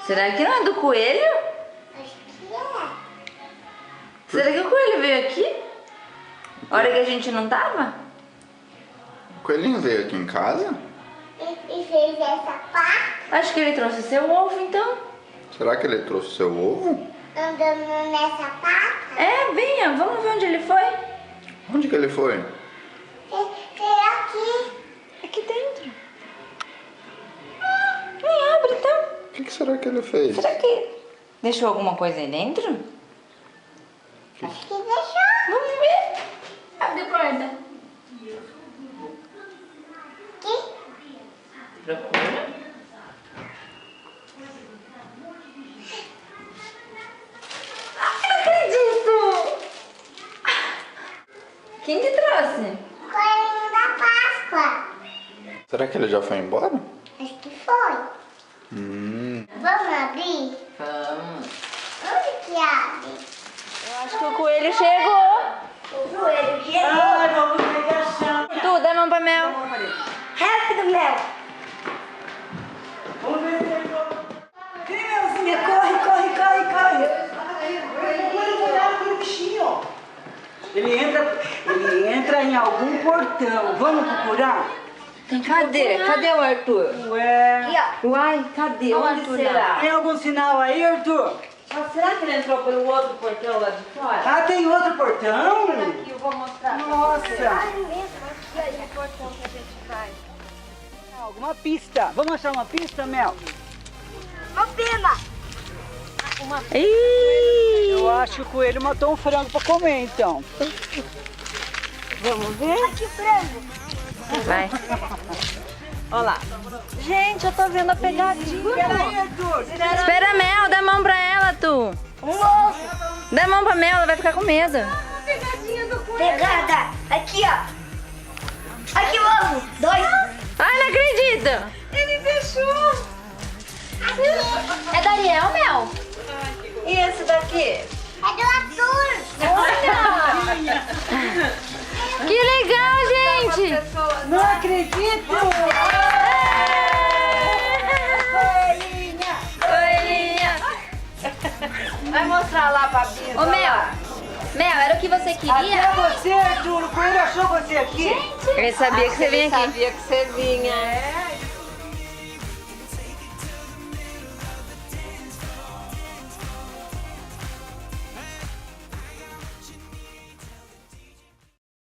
Será que não é do coelho? Acho que é. Será que o coelho veio aqui? A hora que a gente não tava? O coelhinho veio aqui em casa? E fez essa parte Acho que ele trouxe seu ovo, então. Será que ele trouxe seu ovo? andando nessa parte. É, venha, vamos ver onde ele foi. Onde que ele foi? Foi aqui. Aqui dentro. Vem, abre então. O que será que ele fez? Será que deixou alguma coisa aí dentro? Acho que deixou. Vamos ver. Abre a porta. Aqui. Procura. Não acredito! Quem que trouxe? Coelhinho da Páscoa. Será que ele já foi embora? Acho que foi. Vamos abrir? Vamos. Onde que abre? Eu acho que o coelho chegou. O coelho chegou. Ai, vamos pegar a chave. Tu, dá a mão pra Mel. Rápido, Mel. Vamos ver se ele Vem, Melzinha, corre, corre, corre, corre. Ele foi lá no bichinho. Ele entra em algum portão. Vamos procurar? Cadê? Cadê o Arthur? Ué. Aqui, Uai, cadê? Não, Onde Arthur, será? Tem algum sinal aí, Arthur? Mas será que ele entrou pelo outro portão lá de fora? Ah, tem outro portão? Aqui, eu vou mostrar. Nossa. ó. Esse portão que a gente vai. Alguma pista. Vamos achar uma pista, Mel? Uma pena. Eu acho que o coelho matou um frango pra comer, então. Vamos ver? Aqui, frango. Vai. Olha lá. Gente, eu tô vendo a pegadinha. Peraí, Arthur. Espera a Mel, dá a mão pra ela, tu. Um ovo. Dá a mão pra Mel, ela vai ficar com medo. Pegada. Aqui, ó. Aqui o ovo. 2. Ai, não acredito. Ele fechou. É da Ariel, Mel? E esse daqui? É do Arthur. Olha! Que legal, gente! Não acredito! Coelhinha. Coelhinha! Vai mostrar lá pra Bia. Ô, Mel, era o que você Até queria? você, Arthur, o coelho achou você aqui? Ele sabia que você vinha aqui. Sabia que você vinha.